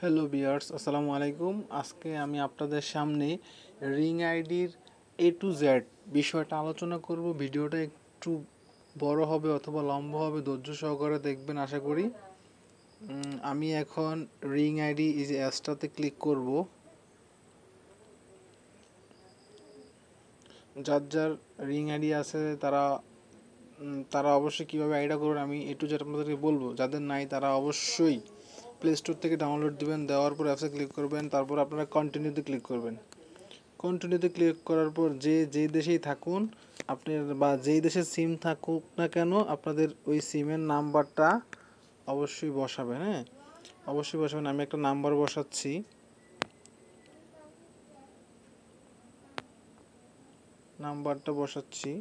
Hello বিয়ার্স, আসসালামু আলাইকুম। আজকে আমি আপনাদের সামনে রিং আইডির A to Z বিষয়টা আলোচনা করব। ভিডিওটা একটু বড় হবে অথবা লম্বা হবে, ধৈর্য সহকারে দেখবেন আশা করি। আমি এখন রিং আইডি এই যে অ্যাপসটাতে ক্লিক করব। যার যার রিং আইডি আছে তারা অবশ্যই কীভাবে আইডিটা করবেন আমি A to Z আপনাদেরকে বলবো। যাদের নাই তারা অবশ্যই প্লে স্টোর থেকে ডাউনলোড দিবেন, দেওয়ার পর অ্যাপসে ক্লিক করবেন, তারপর আপনারা কন্টিনিউতে ক্লিক করবেন। কন্টিনিউতে ক্লিক করার পর যেই দেশেই থাকুন আপনার বা যেই দেশের সিম থাকুক না কেন, আপনাদের ওই সিমের নাম্বারটা অবশ্যই বসাবেন। হ্যাঁ, অবশ্যই বসাবেন। আমি একটা নাম্বার বসাচ্ছি। নাম্বারটা বসাচ্ছি।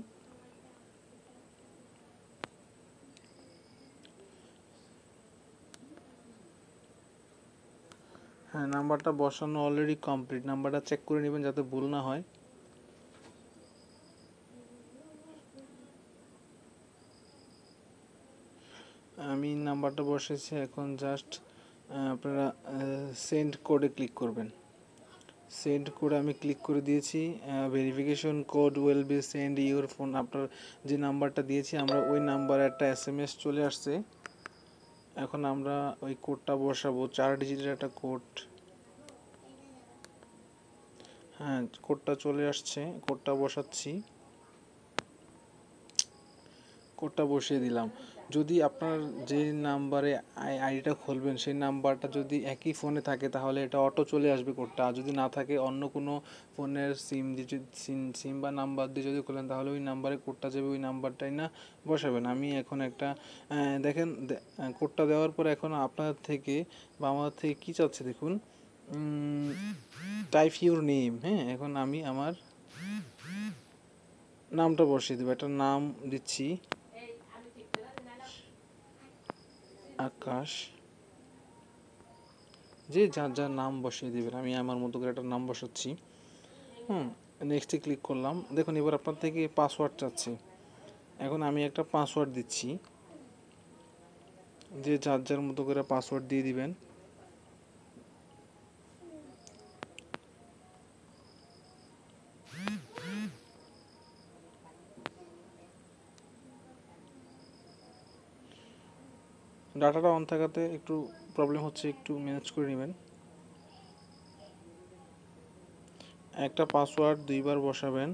হ্যাঁ, নাম্বারটা বসানো অলরেডি কমপ্লিট। নাম্বারটা চেক করে নেবেন যাতে ভুল না হয়। আমি নাম্বারটা বসেছি, এখন জাস্ট আপনারা সেন্ড কোডে ক্লিক করবেন। সেন্ড কোড আমি ক্লিক করে দিয়েছি। Verification code will be send your phone. আপনার যে নাম্বারটা দিয়েছি আমরা ওই নাম্বারে একটা SMS চলে আসছে। এখন আমরা ওই কোডটা বসাবো, 4 ডিজিটের একটা কোড। হ্যাঁ, কোডটা চলে আসছে, কোডটা বসাচ্ছি। কোডটা বসিয়ে দিলাম। যদি আপনার যে নাম্বারে আইডিটা খুলবেন সেই নাম্বারটা যদি একই ফোনে থাকে তাহলে এটা অটো চলে আসবে কোডটা। আর যদি না থাকে, অন্য কোনো ফোনের সিম বা নাম্বার দিয়ে যদি খোলেন তাহলে ওই নাম্বারে কোডটা যাবে, ওই নাম্বারটাই না বসাবেন। আমি এখন একটা দেখেন কোডটা দেওয়ার পর এখন আপনার থেকে বা আমাদের থেকে কী চাচ্ছে দেখুন, টাইপ ইউর নেম। হ্যাঁ, এখন আমি আমার নামটা বসিয়ে দেবো। একটা নাম দিচ্ছি, আকাশ। যে যার যার নাম বসিয়ে দেবেন। আমি আমার মতো করে একটা নাম বসাচ্ছি। নেক্সটে ক্লিক করলাম। দেখুন এবার আপনার থেকে পাসওয়ার্ড চাচ্ছে। এখন আমি একটা পাসওয়ার্ড দিচ্ছি। যে যার যার মতো করে পাসওয়ার্ড দিয়ে দিবেন। ডাটাটা অন থাকাতে একটু প্রবলেম হচ্ছে, একটু ম্যানেজ করে নেবেন। একটা পাসওয়ার্ড 2বার বসাবেন।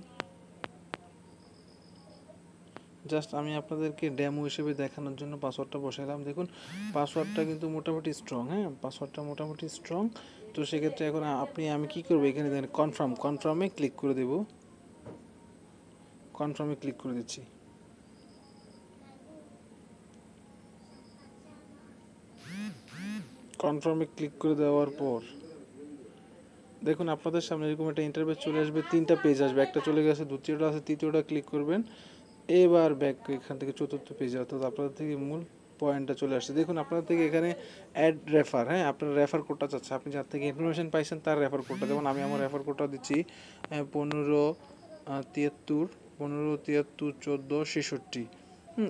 জাস্ট আমি আপনাদেরকে ডেমো হিসেবে দেখানোর জন্য পাসওয়ার্ডটা বসালাম। দেখুন পাসওয়ার্ডটা কিন্তু মোটামুটি স্ট্রং। হ্যাঁ, পাসওয়ার্ডটা মোটামুটি স্ট্রং। তো সেক্ষেত্রে এখন আমি কি করবো, এখানে দেখেন কনফার্মে ক্লিক করে দেব। কনফার্মে ক্লিক করে দিচ্ছি। কনফার্মে ক্লিক করে দেওয়ার পর দেখুন আপনাদের সামনে এরকম একটা ইন্টারফেস চলে আসবে। 3টা পেজ আসবে, একটা চলে গেছে, দ্বিতীয়টা আছে, তৃতীয়টা ক্লিক করবেন। এবার ব্যাক এখান থেকে 4র্থ পেজে, অর্থাৎ আপনাদের থেকে মূল পয়েন্টটা চলে আসছে। দেখুন আপনাদের থেকে এখানে অ্যাড রেফার। হ্যাঁ, আপনার রেফার কোডটা চাচ্ছে। আপনি যার থেকে ইনফরমেশন পাইছেন তার রেফার কোডটা। যেমন আমি আমার রেফার কোডটা দিচ্ছি 1573 14 63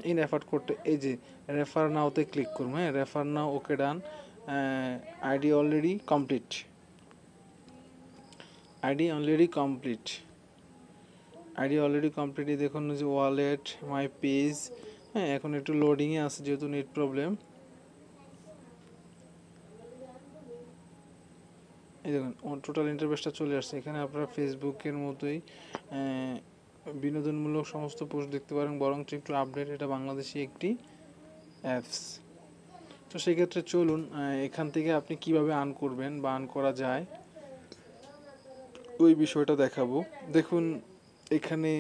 এই রেফার কোডটা, এই যে রেফার নাওতে ক্লিক করুন। হ্যাঁ, refer now, okay done. ID already complete. ID already complete. দেখুন যে ওয়ালেট, মাই পেজ। হ্যাঁ, এখন একটু লোডিংয়ে আছে যেহেতু নেট প্রবলেম। এই দেখুন টোটাল ইন্টারফেসটা চলে আসছে। এখানে আপনারা ফেসবুকের মতোই বিনোদনমূলক সমস্ত পোস্ট দেখতে পারেন, বরঞ্চ একটু আপডেট। এটা বাংলাদেশি একটি অ্যাপস। তো সেক্ষেত্রে চলুন এখান থেকে আপনি কিভাবে আর্ন করবেন বা আর্ন করা যায় ওই বিষয়টা দেখাবো। দেখুন এখানে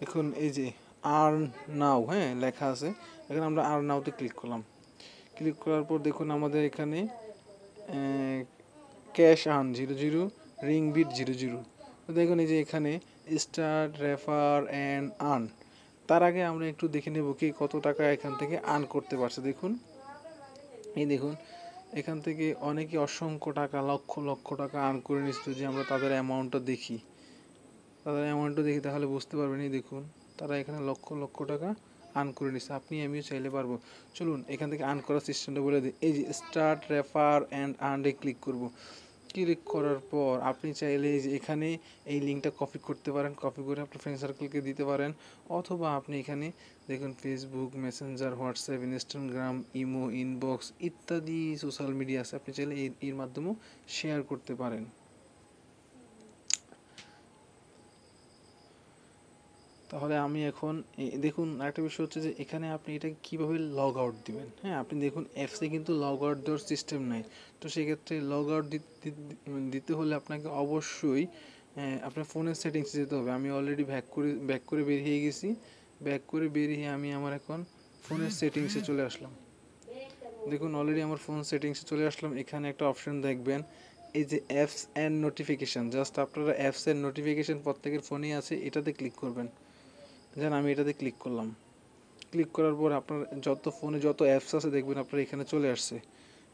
এখন এই যে আর্ন নাও, হ্যাঁ লেখা আছে। এখানে আমরা আর্ন নাওতে ক্লিক করলাম। ক্লিক করার পর দেখুন আমাদের এখানে ক্যাশ আর্ন 00, রিং বিট 00। তো দেখুন এই যে এখানে স্টার্ট, রেফার অ্যান্ড আর্ন। তার আগে আমরা একটু দেখে নেব কি কত টাকা এখান থেকে আর্ন করতে পারছে। দেখুন এই দেখুন এখান থেকে অনেকে অসংখ্য টাকা, লক্ষ লক্ষ টাকা আর্ন করে নিচ্ছে। যদি আমরা তাদের অ্যামাউন্টটা দেখি তাহলে বুঝতে পারবেন। এই দেখুন তারা এখানে লক্ষ লক্ষ টাকা আর্ন করে নিচ্ছে, আপনি আমিও চাইলে পারবো। চলুন এখান থেকে আর্ন করার সিস্টেমটা বলে দিই। এই যে স্টার্ট রেফার অ্যান্ড আর্নে ক্লিক করব। ক্লিক করার পর আপনি চাইলে এই যে এখানে এই লিঙ্কটা কপি করতে পারেন, কপি করে আপনার ফ্রেন্ড সার্কেলকে দিতে পারেন, অথবা আপনি এখানে দেখুন Facebook, Messenger, WhatsApp, Instagram, imo, inbox ইত্যাদি সোশ্যাল মিডিয়া আছে, আপনি চাইলে এর মাধ্যমেও শেয়ার করতে পারেন। তাহলে আমি এখন দেখুন আরেকটা বিষয় হচ্ছে যে এখানে আপনি এটা কীভাবে লগ আউট দিবেন। হ্যাঁ, আপনি দেখুন অ্যাপসে কিন্তু লগ আউট দেওয়ার সিস্টেম নাই। তো সেক্ষেত্রে লগ আউট দিতে হলে আপনাকে অবশ্যই আপনার ফোনের সেটিংসে যেতে হবে। আমি অলরেডি ব্যাক করে বেরিয়ে গেছি। ব্যাক করে বেরিয়ে আমি আমার এখন ফোনের সেটিংসে চলে আসলাম। দেখুন অলরেডি আমার ফোন সেটিংসে চলে আসলাম। এখানে একটা অপশন দেখবেন, এই যে অ্যাপস অ্যান্ড নোটিফিকেশান। জাস্ট আপনারা অ্যাপস অ্যান্ড নোটিফিকেশান প্রত্যেকের ফোনেই আছে, এটাতে ক্লিক করবেন। যেন আমি এটাতে ক্লিক করলাম। ক্লিক করার পর আপনার ফোনে যত অ্যাপস আছে দেখবেন আপনার এখানে চলে আসছে।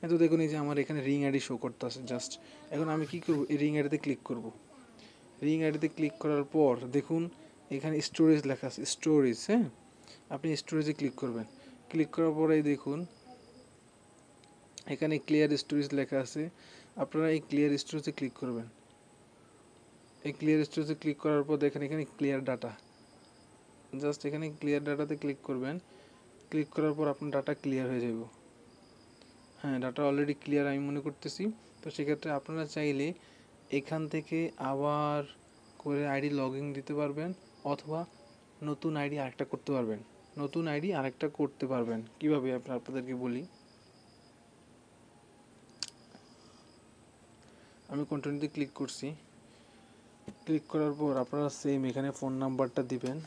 তো দেখুন এই যে আমার এখানে রিং আইডি শো করতেছে। জাস্ট এখন আমি কী করবো, এই রিং আইডিতে ক্লিক করব। রিং আইডিতে ক্লিক করার পর দেখুন এখানে স্টোরেজ লেখা আছে, স্টোরেজ। হ্যাঁ, আপনি স্টোরেজে ক্লিক করবেন। ক্লিক করার পরে দেখুন এখানে ক্লিয়ার স্টোরেজ লেখা আছে, আপনারা এই ক্লিয়ার স্টোরেজে ক্লিক করবেন। এই ক্লিয়ার স্টোরেজে ক্লিক করার পর দেখেন এখানে ক্লিয়ার ডাটা। জাস্ট এখানে ক্লিয়ার ডাটাতে ক্লিক করবেন। ক্লিক করার পর আপনার ডাটা ক্লিয়ার হয়ে যাব। হ্যাঁ, ডাটা অলরেডি ক্লিয়ার আমি মনে করতেছি। তো সেক্ষেত্রে আপনারা চাইলে এখান থেকে আবার করে আইডি লগ ইন দিতে পারবেন, অথবা নতুন আইডি আরেকটা করতে পারবেন। নতুন আইডি আরেকটা করতে পারবেন কীভাবে আপনাদেরকে বলি। আমি কন্টিনিউতে ক্লিক করছি। ক্লিক করার পর আপনারা সেম এখানে ফোন নাম্বারটা দিবেন।